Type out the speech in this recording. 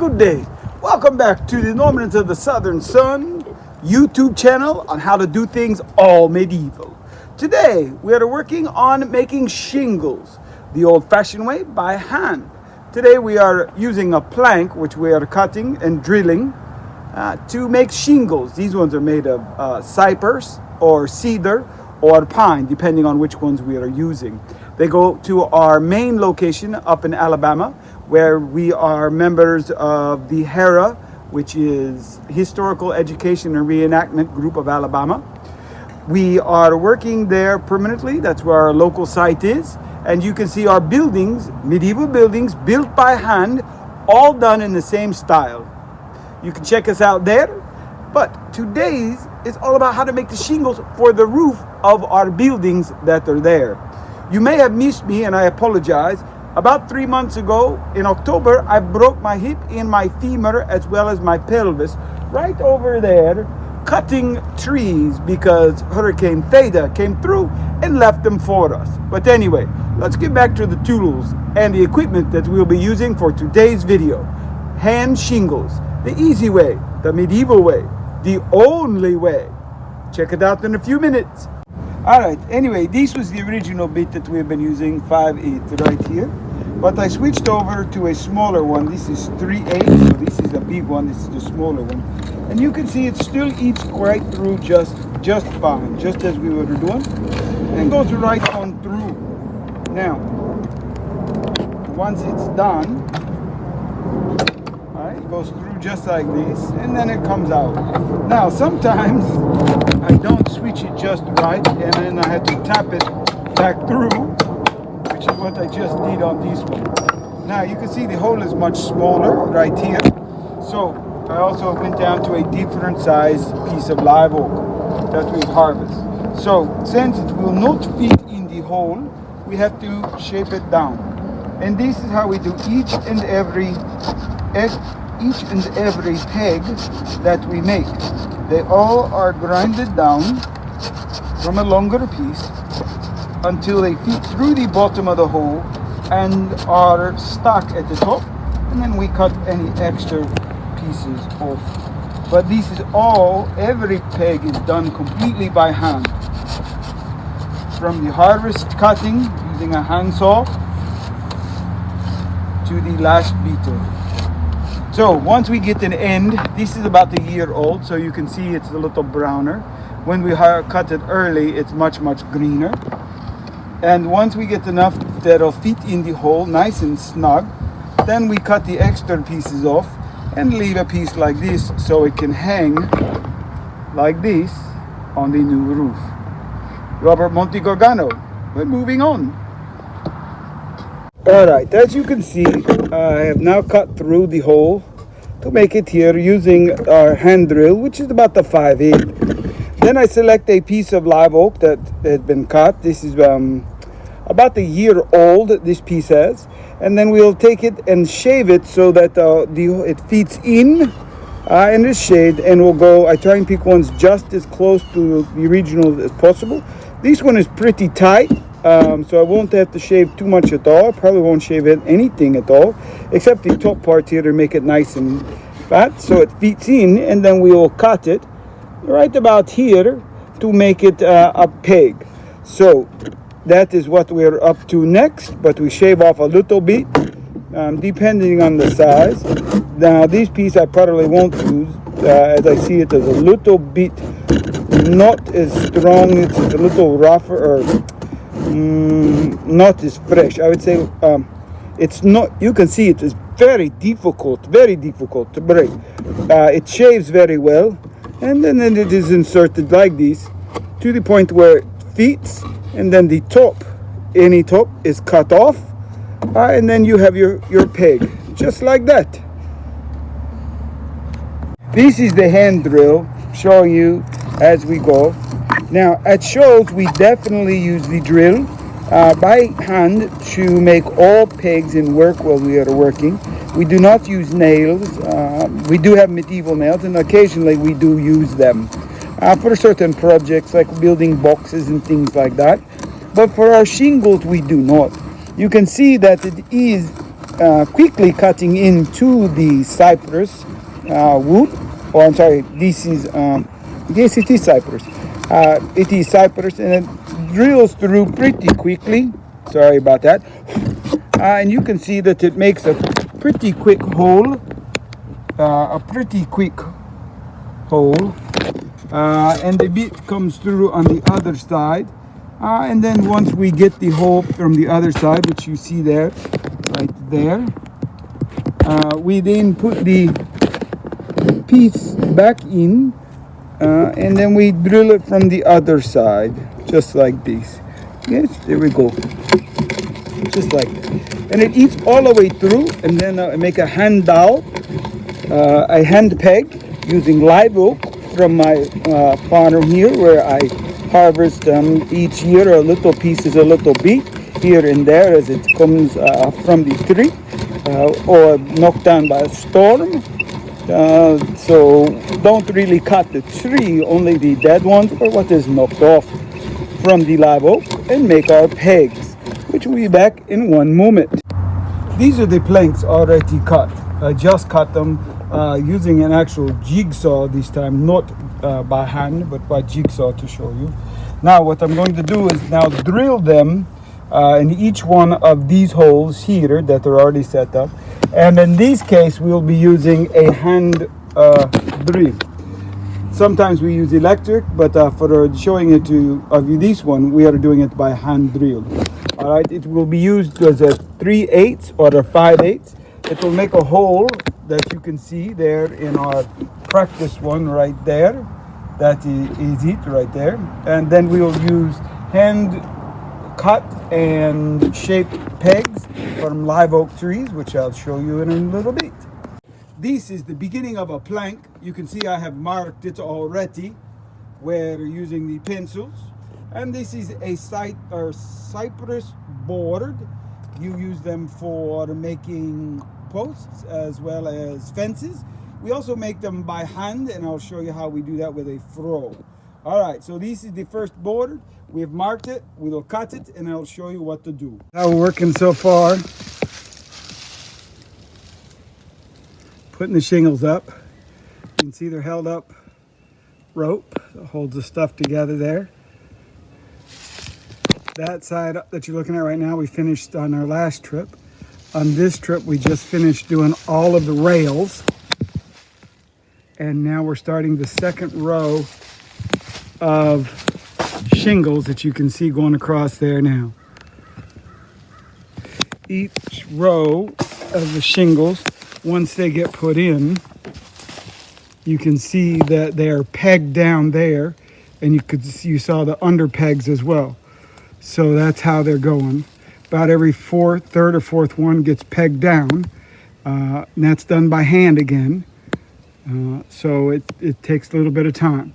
good day. Welcome back to the Normans of the Southern Sun YouTube channel on how to do things all medieval. Today we are working on making shingles the old-fashioned way by hand. Today we are using a plank which we are cutting and drilling to make shingles. These ones are made of cypress or cedar or pine, depending on which ones we are using. They go to our main location up in Alabama, where we are members of the HERA, which is Historical Education and Reenactment Group of Alabama. We are working there permanently. That's where our local site is. And you can see our buildings, medieval buildings, built by hand, all done in the same style. You can check us out there. But today's is all about how to make the shingles for the roof of our buildings that are there. You may have missed me, and I apologize. About 3 months ago, in October, I broke my hip and my femur as well as my pelvis right over there, cutting trees because Hurricane Theta came through and left them for us. But anyway, let's get back to the tools and the equipment that we'll be using for today's video. Hand shingles, the easy way, the medieval way, the only way. Check it out in a few minutes. Alright, anyway, this was the original bit that we've been using, 5/8 right here. But I switched over to a smaller one. This is 3/8, so this is the big one, this is the smaller one. And you can see it still eats right through just fine, just as we were doing. And goes right on through. Now, once it's done, it goes through just like this, and then it comes out. Now, sometimes I don't switch it just right, and then I have to tap it back through, which is what I just did on this one. Now, you can see the hole is much smaller right here. So, I also went down to a different size piece of live oak that we'll harvest. So, since it will not fit in the hole, we have to shape it down. And this is how we do each and every peg that we make. They all are grinded down from a longer piece until they fit through the bottom of the hole and are stuck at the top, and then we cut any extra pieces off. But this is all, every peg is done completely by hand. From the harvest cutting using a handsaw to the last beater. So once we get an end, this is about a year old, so you can see it's a little browner. When we cut it early, it's much greener. And once we get enough that'll fit in the hole, nice and snug, then we cut the extra pieces off and leave a piece like this so it can hang like this on the new roof. Robert Montegorgano, we're moving on. Alright, as you can see, I have now cut through the hole to make it here using our hand drill, which is about the 5/8. Then I select a piece of live oak that had been cut. This is about a year old, this piece has. And then we'll take it and shave it so that it fits in the shade, and we'll go, I try and pick ones just as close to the original as possible. This one is pretty tight. So I won't have to shave too much at all. Probably won't shave anything at all, except the top part here to make it nice and fat so it fits in, and then we will cut it right about here to make it a peg. So that is what we're up to next, but we shave off a little bit depending on the size. Now this piece I probably won't use, as I see it as a little bit not as strong. It's a little rougher, or not as fresh. I would say it's not, you can see it is very difficult to break. It shaves very well, and then it is inserted like this to the point where it fits, and then the top, any top is cut off, and then you have your peg, just like that. This is the hand drill showing you as we go. Now at shows we definitely use the drill by hand to make all pegs and work while we are working. We do not use nails. We do have medieval nails, and occasionally we do use them for certain projects like building boxes and things like that. But for our shingles we do not. You can see that it is quickly cutting into the cypress wood, or I'm sorry, this is yes, it is cypress. It is cypress, and it drills through pretty quickly. Sorry about that. And you can see that it makes a pretty quick hole. And the bit comes through on the other side. And then once we get the hole from the other side, which you see there, right there, we then put the piece back in, and then we drill it from the other side, just like this. Yes, there we go, just like that. And it eats all the way through, and then I make a hand dowel, a hand peg using live oak from my farm here, where I harvest each year a little pieces, a little bit here and there as it comes from the tree or knocked down by a storm. So don't really cut the tree, only the dead ones or what is knocked off from the live oak, and make our pegs, which will be back in one moment. These are the planks already cut. I just cut them using an actual jigsaw this time, not by hand, but by jigsaw to show you. Now what I'm going to do is now drill them in each one of these holes here that are already set up. And in this case, we'll be using a hand drill. Sometimes we use electric, but for showing it to you this one, we are doing it by hand drill. All right, it will be used as a 3/8 or a 5/8. It will make a hole that you can see there in our practice one right there. That is it right there. And then we will use hand cut and shaped pegs from live oak trees, which I'll show you in a little bit. This is the beginning of a plank. You can see I have marked it already where using the pencils. And this is a cypress board. You use them for making posts as well as fences. We also make them by hand, and I'll show you how we do that with a throw. All right, so this is the first board. We have marked it, we will cut it, and I'll show you what to do. How we're working so far. Putting the shingles up. You can see they're held up rope that holds the stuff together there. That side that you're looking at right now, we finished on our last trip. On this trip, we just finished doing all of the rails. And now we're starting the second row of shingles that you can see going across there now. Each row of the shingles, once they get put in, you can see that they're pegged down there, and you saw the under pegs as well. So that's how they're going. About every third or fourth one gets pegged down, and that's done by hand again. So it takes a little bit of time.